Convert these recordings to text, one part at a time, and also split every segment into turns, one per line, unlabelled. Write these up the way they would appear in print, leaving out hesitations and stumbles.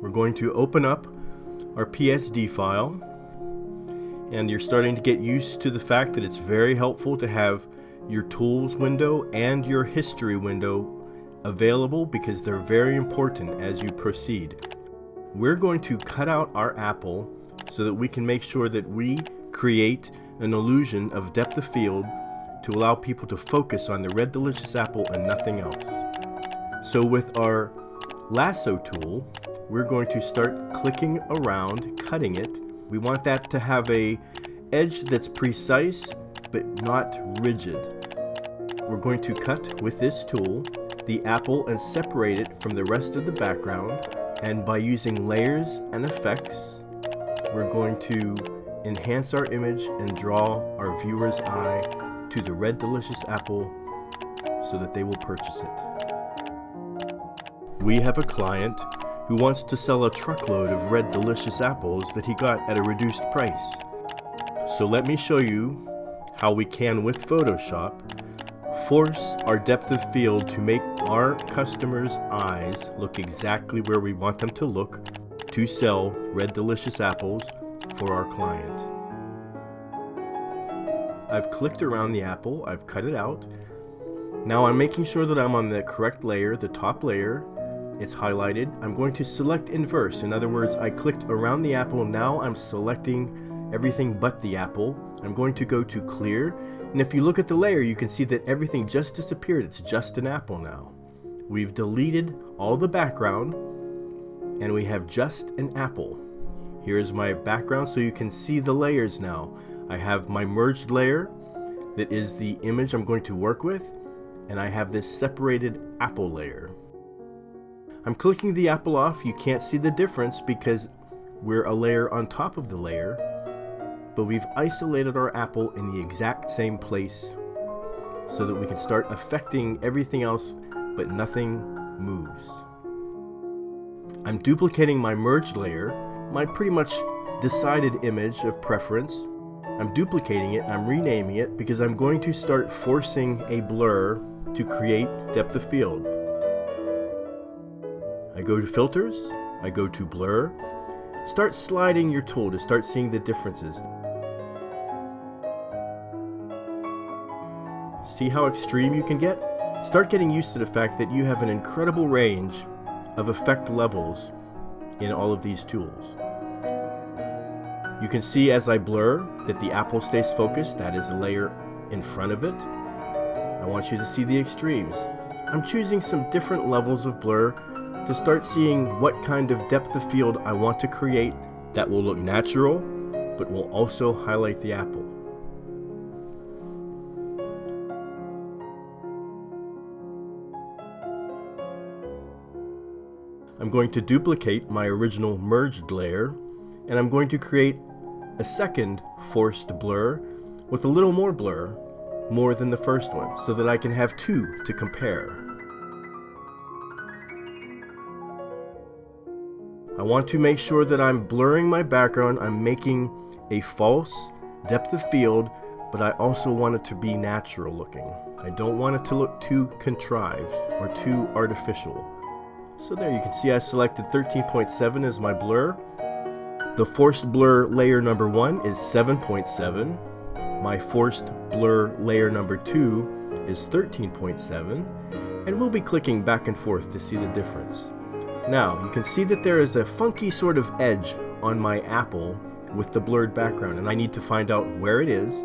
We're going to open up our PSD file, and you're starting to get used to the fact that it's very helpful to have your tools window and your history window available because they're very important as you proceed. We're going to cut out our apple so that we can make sure that we create an illusion of depth of field to allow people to focus on the red delicious apple and nothing else. So with our lasso tool, we're going to start clicking around, cutting it. We want that to have a edge that's precise but not rigid. We're going to cut with this tool the apple and separate it from the rest of the background, and by using layers and effects, we're going to enhance our image and draw our viewer's eye to the red delicious apple so that they will purchase it. We have a client who wants to sell a truckload of red delicious apples that he got at a reduced price. So let me show you how we can, with Photoshop, force our depth of field to make our customers' eyes look exactly where we want them to look to sell red delicious apples for our client. I've clicked around the apple, I've cut it out. Now I'm making sure that I'm on the correct layer, the top layer. It's highlighted. I'm going to select inverse. In other words, I clicked around the apple. Now I'm selecting everything but the apple. I'm going to go to clear. And if you look at the layer, you can see that everything just disappeared. It's just an apple now. We've deleted all the background and we have just an apple. Here's my background so you can see the layers now. I have my merged layer that is the image I'm going to work with, and I have this separated apple layer. I'm clicking the apple off. You can't see the difference because we're a layer on top of the layer, but we've isolated our apple in the exact same place so that we can start affecting everything else, but nothing moves. I'm duplicating my merged layer, my pretty much decided image of preference. I'm duplicating it, I'm renaming it because I'm going to start forcing a blur to create depth of field. I go to filters, I go to blur, start sliding your tool to start seeing the differences. See how extreme you can get? Start getting used to the fact that you have an incredible range of effect levels in all of these tools. You can see as I blur that the apple stays focused. That is the layer in front of it. I want you to see the extremes. I'm choosing some different levels of blur to start seeing what kind of depth of field I want to create that will look natural, but will also highlight the apple. I'm going to duplicate my original merged layer, and I'm going to create a second forced blur with a little more blur, more than the first one, so that I can have two to compare. I want to make sure that I'm blurring my background. I'm making a false depth of field, but I also want it to be natural looking. I don't want it to look too contrived or too artificial. So there you can see I selected 13.7 as my blur. The forced blur layer number 1 is 7.7. My forced blur layer number 2 is 13.7. And we'll be clicking back and forth to see the difference. Now, you can see that there is a funky sort of edge on my apple with the blurred background, and I need to find out where it is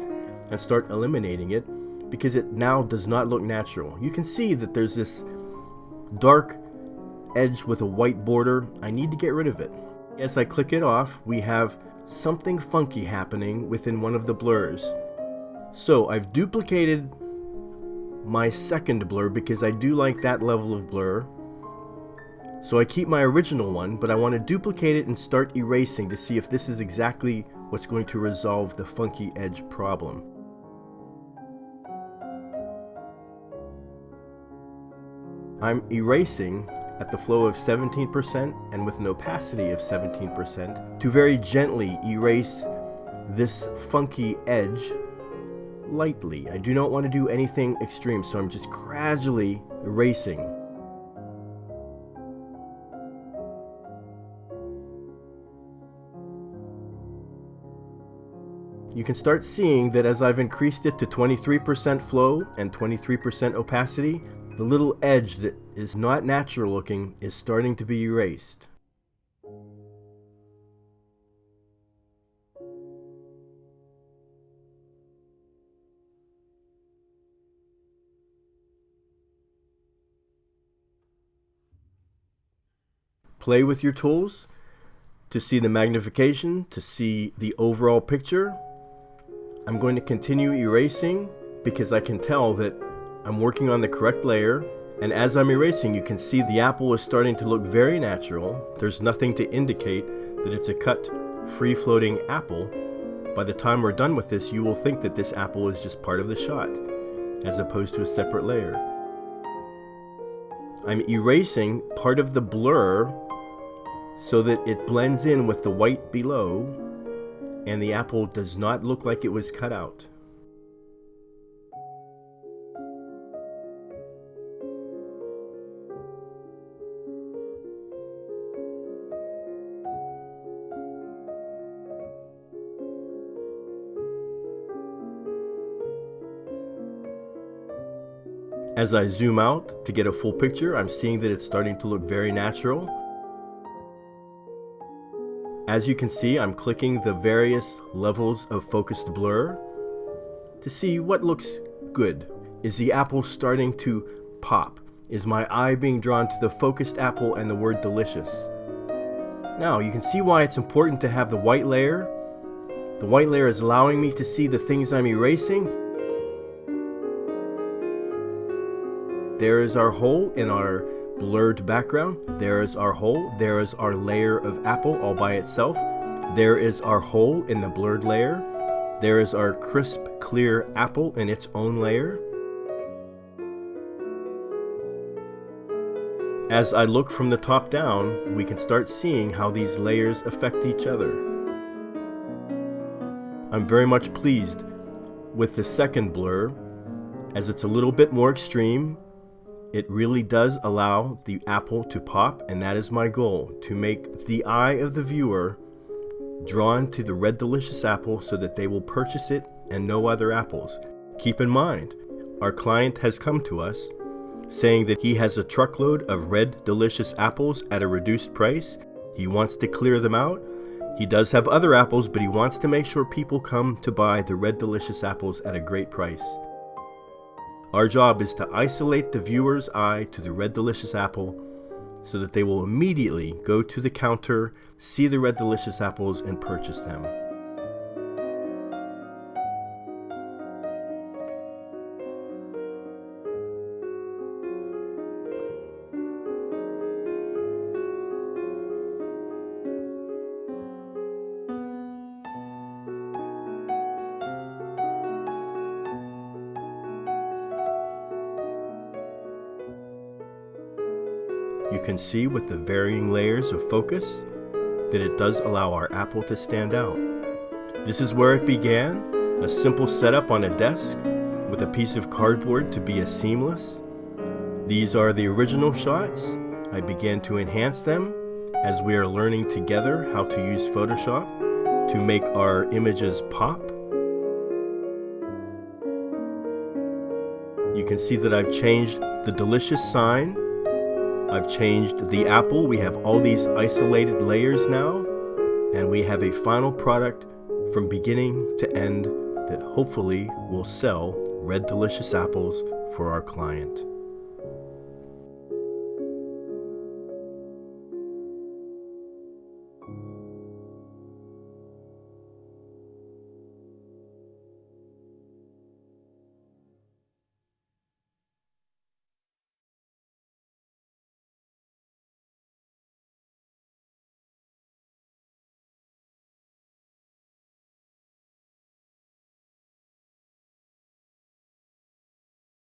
and start eliminating it because it now does not look natural. You can see that there's this dark edge with a white border. I need to get rid of it. As I click it off, we have something funky happening within one of the blurs. So I've duplicated my second blur because I do like that level of blur. So I keep my original one, but I want to duplicate it and start erasing to see if this is exactly what's going to resolve the funky edge problem. I'm erasing at the flow of 17% and with an opacity of 17% to very gently erase this funky edge lightly. I do not want to do anything extreme, so I'm just gradually erasing. you can start seeing that as I've increased it to 23% flow and 23% opacity, the little edge that is not natural looking is starting to be erased. Play with your tools to see the magnification, to see the overall picture. I'm going to continue erasing because I can tell that I'm working on the correct layer, and as I'm erasing you can see the apple is starting to look very natural. There's nothing to indicate that it's a cut, free-floating apple. By the time we're done with this, you will think that this apple is just part of the shot as opposed to a separate layer. I'm erasing part of the blur so that it blends in with the white below and the apple does not look like it was cut out. As I zoom out to get a full picture, I'm seeing that it's starting to look very natural. As you can see, I'm clicking the various levels of focused blur to see what looks good. Is the apple starting to pop? Is my eye being drawn to the focused apple and the word delicious? Now, you can see why it's important to have the white layer. The white layer is allowing me to see the things I'm erasing. There is our hole in our blurred background. There is our hole. There is our layer of apple all by itself. There is our hole in the blurred layer. There is our crisp, clear apple in its own layer. As I look from the top down, we can start seeing how these layers affect each other. I'm very much pleased with the second blur, as it's a little bit more extreme. It really does allow the apple to pop, and that is my goal, to make the eye of the viewer drawn to the Red Delicious apple so that they will purchase it and no other apples. Keep in mind, our client has come to us saying that he has a truckload of Red Delicious apples at a reduced price. He wants to clear them out. He does have other apples, but he wants to make sure people come to buy the Red Delicious apples at a great price. Our job is to isolate the viewer's eye to the Red Delicious apple so that they will immediately go to the counter, see the Red Delicious apples, and purchase them. You can see with the varying layers of focus that it does allow our apple to stand out. This is where it began, a simple setup on a desk with a piece of cardboard to be a seamless. These are the original shots. I began to enhance them as we are learning together how to use Photoshop to make our images pop. You can see that I've changed the delicious sign. I've changed the apple. We have all these isolated layers now, and we have a final product from beginning to end that hopefully will sell Red Delicious apples for our client.